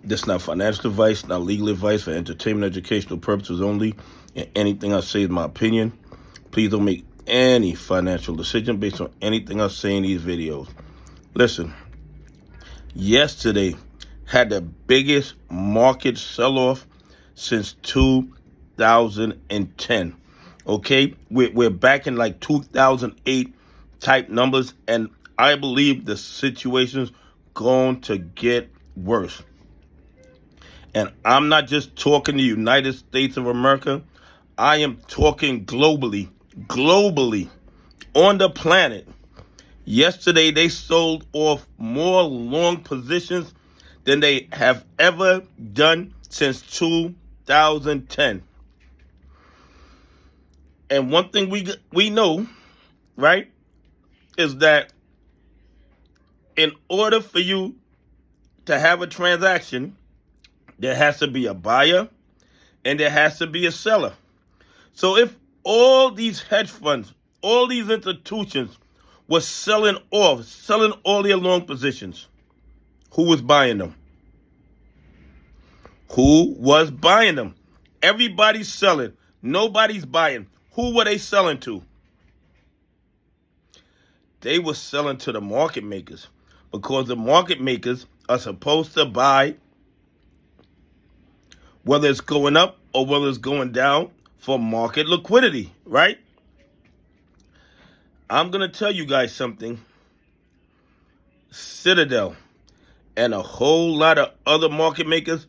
This is not financial advice, not legal advice, for entertainment, educational purposes only. And anything I say is my opinion. Please don't make any financial decision based on anything I say in these videos. Listen, yesterday had the biggest market sell-off since 2010. Okay, we're back in like 2008 type numbers, and I believe the situation's going to get worse. And I'm not just talking the United States of America. I am talking globally, on the planet. Yesterday, they sold off more long positions than they have ever done since 2010. And one thing we know, right, is that in order for you to have a transaction, there has to be a buyer and there has to be a seller. So if all these hedge funds, all these institutions were selling all their long positions, who was buying them? Who was buying them? Everybody's selling. Nobody's buying. Who were they selling to? They were selling to the market makers, because the market makers are supposed to buy whether it's going up or whether it's going down for market liquidity, right? I'm going to tell you guys something. Citadel and a whole lot of other market makers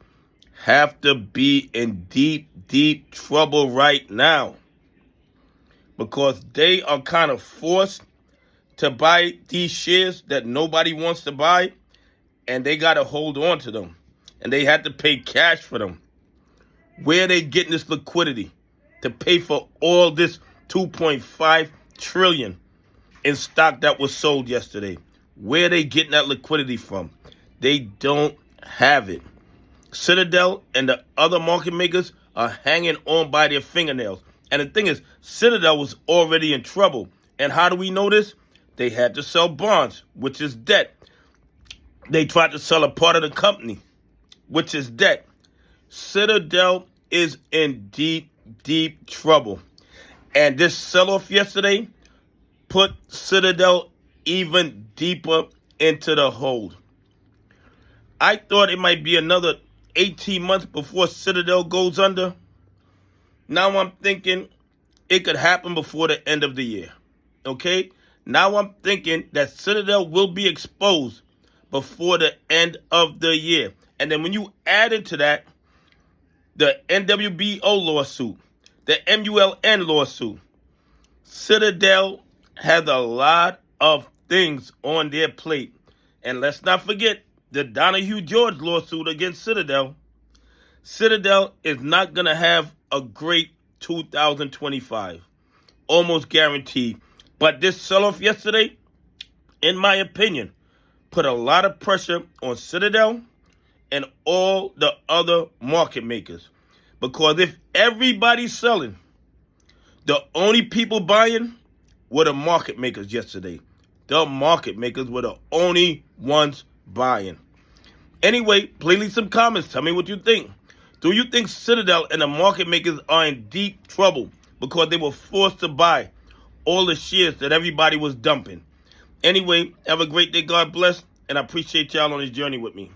have to be in deep trouble right now, because they are kind of forced to buy these shares that nobody wants to buy, and they got to hold on to them, and they had to pay cash for them. Where are they getting this liquidity to pay for all this 2.5 trillion in stock that was sold yesterday? Where are they getting that liquidity from? They don't have it. Citadel and the other market makers are hanging on by their fingernails. And the thing is, Citadel was already in trouble. And how do we know this? They had to sell bonds, which is debt. They tried to sell a part of the company, which is debt. Citadel is in deep trouble. And this sell-off yesterday put Citadel even deeper into the hole. I thought it might be another 18 months before Citadel goes under. Now I'm thinking it could happen before the end of the year. Okay? Now I'm thinking that Citadel will be exposed before the end of the year. And then when you add into that the NWBO lawsuit, the MULN lawsuit, Citadel has a lot of things on their plate. And let's not forget the Donnahue George lawsuit against Citadel. Citadel is not going to have a great 2025. Almost guaranteed. But this sell-off yesterday, in my opinion, put a lot of pressure on Citadel and all the other market makers. Because if everybody's selling, the only people buying were the market makers yesterday. The market makers were the only ones buying. Anyway, please leave some comments. Tell me what you think. Do you think Citadel and the market makers are in deep trouble because they were forced to buy all the shares that everybody was dumping? Anyway, have a great day. God bless. And I appreciate y'all on this journey with me.